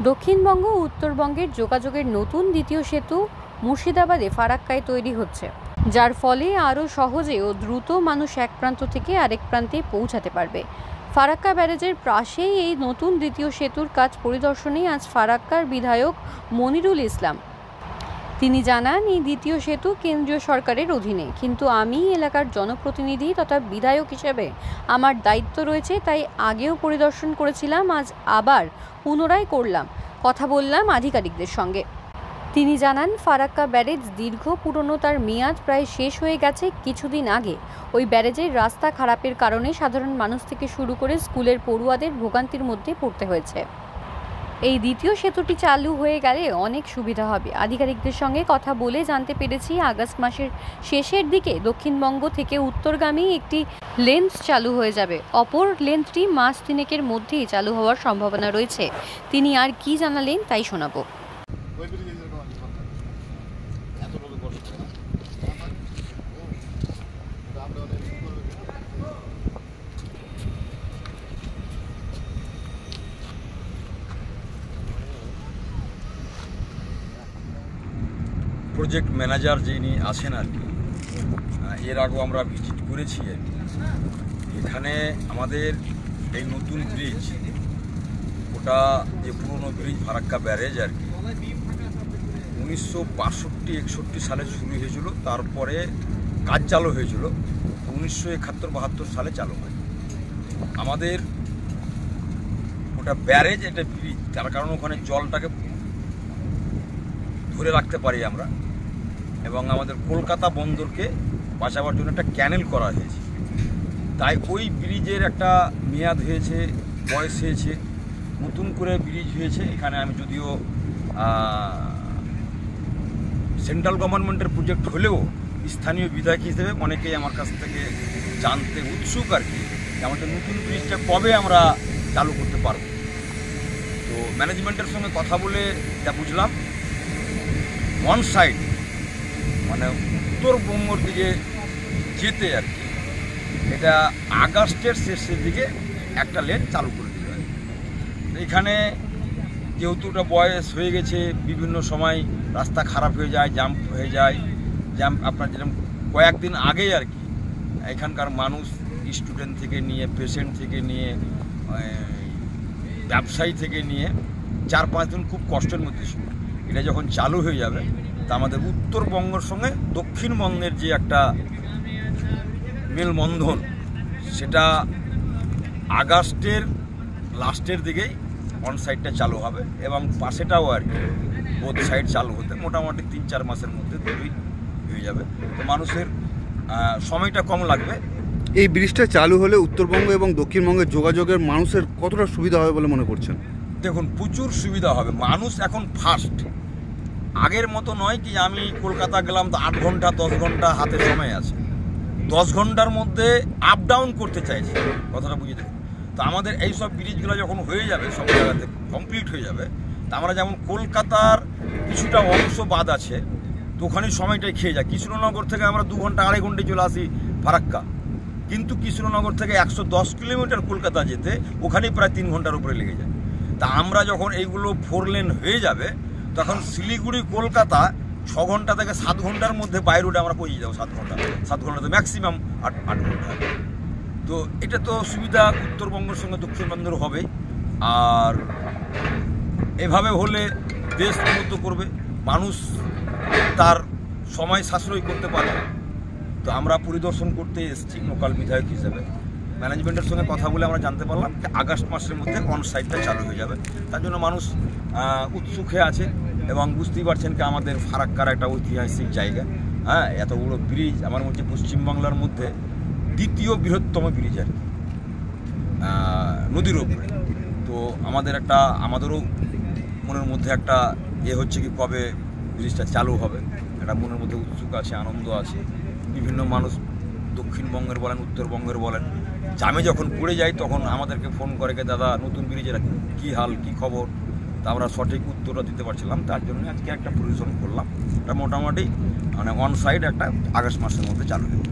দক্ষিণবঙ্গ ও উত্তরবঙ্গের যোগাযোগের নতুন দ্বিতীয় সেতু মুর্শিদাবাদে ফারাক্কায় তৈরি হচ্ছে, যার ফলে আরও সহজে ও দ্রুত মানুষ এক প্রান্ত থেকে আরেক প্রান্তে পৌঁছাতে পারবে। ফারাক্কা ব্যারেজের পাশেই এই নতুন দ্বিতীয় সেতুর কাজ পরিদর্শনে আজ ফারাক্কার বিধায়ক মনিরুল ইসলাম। তিনি জানান, এই দ্বিতীয় সেতু কেন্দ্রীয় সরকারের অধীনে, কিন্তু আমি এলাকার জনপ্রতিনিধি তথা বিধায়ক হিসেবে আমার দায়িত্ব রয়েছে, তাই আগেও পরিদর্শন করেছিলাম, আজ আবার পুনরায় করলাম, কথা বললাম আধিকারিকদের সঙ্গে। তিনি জানান, ফারাক্কা ব্যারেজ দীর্ঘ পুরনো, তার মেয়াদ প্রায় শেষ হয়ে গেছে কিছুদিন আগে। ওই ব্যারেজের রাস্তা খারাপের কারণে সাধারণ মানুষ থেকে শুরু করে স্কুলের পড়ুয়াদের ভোগান্তির মধ্যে পড়তে হয়েছে। এই দ্বিতীয় সেতুটি চালু হয়ে গেলে অনেক সুবিধা হবে। আধিকারিকদের সঙ্গে কথা বলে জানতে পেরেছি, আগস্ট মাসের শেষের দিকে দক্ষিণবঙ্গ থেকে উত্তরগামী একটি লেন্থ চালু হয়ে যাবে। অপর লেন্থটি মাস তিনেকের মধ্যেই চালু হওয়ার সম্ভাবনা রয়েছে। তিনি আর কি জানালেন তাই শোনাবো। প্রজেক্ট ম্যানেজার যিনি আছেন আর কি, এর আগেও আমরা ভিজিট করেছি আর কি। এখানে আমাদের এই নতুন ব্রিজ, ওটা যে পুরনো ব্রিজ ফারাক্কা ব্যারেজ আর কি, 1962-61 সালে শুরু হয়েছিল, তারপরে কাজ চালু হয়েছিল 1971-72 সালে চালু হয়। আমাদের ওটা ব্যারেজ, এটা ব্রিজ, তার কারণ ওখানে জলটাকে ধরে রাখতে পারি আমরা, এবং আমাদের কলকাতা বন্দরকে বাঁচাবার জন্য একটা ক্যানেল করা হয়েছে। তাই ওই ব্রিজের একটা মেয়াদ হয়েছে, বয়স হয়েছে, নতুন করে ব্রিজ হয়েছে। এখানে আমি যদিও সেন্ট্রাল গভর্নমেন্টের প্রজেক্ট হলেও স্থানীয় বিধায়ক হিসেবে অনেকেই আমার কাছ থেকে জানতে উৎসুক আর কি, আমাদের নতুন ব্রিজটা কবে আমরা চালু করতে পারব। তো ম্যানেজমেন্টের সঙ্গে কথা বলে যা বুঝলাম, ওয়ান সাইড মানে উত্তরবঙ্গর দিকে যেতে আর কি, এটা আগস্টের শেষের দিকে একটা লেন চালু করে দিতে হয়। এখানে যেহেতু ওটা বয়স হয়ে গেছে, বিভিন্ন সময় রাস্তা খারাপ হয়ে যায়, জ্যাম হয়ে যায়। আপনার যেরকম কয়েকদিন আগেই আর কি, এখানকার মানুষ স্টুডেন্ট থেকে নিয়ে, পেশেন্ট থেকে নিয়ে, ব্যবসায়ী থেকে নিয়ে 4-5 দিন খুব কষ্টের মধ্যে ছিল। এটা যখন চালু হয়ে যাবে, তা আমাদের উত্তরবঙ্গের সঙ্গে দক্ষিণবঙ্গের যে একটা মেলবন্ধন, সেটা আগস্টের লাস্টের দিকেই অন সাইডটা চালু হবে, এবং পাশেটাও আর কি বোথ সাইড চালু হতে মোটামুটি 3-4 মাসের মধ্যে দুটোই হয়ে যাবে। তো মানুষের সময়টা কম লাগবে। এই ব্রিজটা চালু হলে উত্তরবঙ্গ এবং দক্ষিণবঙ্গের যোগাযোগের মানুষের কতটা সুবিধা হবে বলে মনে করছেন? দেখুন, প্রচুর সুবিধা হবে। মানুষ এখন ফাস্ট, আগের মতো নয় কি আমি কলকাতা গেলাম তো 8 ঘন্টা 10 ঘন্টা হাতে সময় আছে, 10 ঘন্টার মধ্যে আপ ডাউন করতে চাইছে, কথাটা বুঝে দেখুন। তো আমাদের এই সব ব্রিজগুলো যখন হয়ে যাবে, সব জায়গাতে কমপ্লিট হয়ে যাবে, তা আমরা যেমন কলকাতার কিছুটা অংশ বাদ আছে, তো ওখানে সময়টাই খেয়ে যায়। কৃষ্ণনগর থেকে আমরা 2 ঘন্টা 2.5 ঘন্টায় চলে আসি ফারাক্কা, কিন্তু কৃষ্ণনগর থেকে 110 কিলোমিটার কলকাতা যেতে ওখানেই প্রায় 3 ঘন্টার উপরে লেগে যায়। তা আমরা যখন এইগুলো 4 লেন হয়ে যাবে, তখন শিলিগুড়ি কলকাতা 6 ঘন্টা থেকে 7 ঘন্টার মধ্যে বাই রোডে আমরা পৌঁছে যাবো। 7 ঘন্টাতে ম্যাক্সিমাম 8 ঘন্টা। তো এটা তো সুবিধা উত্তরবঙ্গের সঙ্গে দক্ষিণবঙ্গের হবে, আর এভাবে হলে দেশ উন্নত করবে, মানুষ তার সময় সাশ্রয় করতে পারবে। তো আমরা পরিদর্শন করতে এসেছি লোকাল বিধায়ক হিসেবে। ম্যানেজমেন্টের সঙ্গে কথা বলে আমরা জানতে পারলাম যে আগস্ট মাসের মধ্যে অন সাইডটা চালু হয়ে যাবে। তার জন্য মানুষ উৎসুক হয়ে আছে, এবং বুঝতেই পারছেন কি আমাদের ফারাক্কার একটা ঐতিহাসিক জায়গা। হ্যাঁ, এত বড় ব্রিজ, আমার মধ্যে পশ্চিমবাংলার মধ্যে দ্বিতীয় বৃহত্তম ব্রিজ আর কি, নদীর ওপরে। তো আমাদেরও মনের মধ্যে একটা হচ্ছে কি কবে ব্রিজটা চালু হবে, একটা মনের মধ্যে উৎসুক আছে, আনন্দ আছে। বিভিন্ন মানুষ দক্ষিণবঙ্গের বলেন, উত্তরবঙ্গের বলেন, জামে যখন পড়ে যায় তখন আমাদেরকে ফোন করে, দাদা নতুন ব্রিজের কী হাল, কী খবর। তা আমরা সঠিক উত্তরটা দিতে পারছিলাম, তার জন্য আজকে একটা পরিদর্শন করলাম। এটা মোটামুটি মানে অন সাইড একটা আগস্ট মাসের মধ্যে চালু হবে।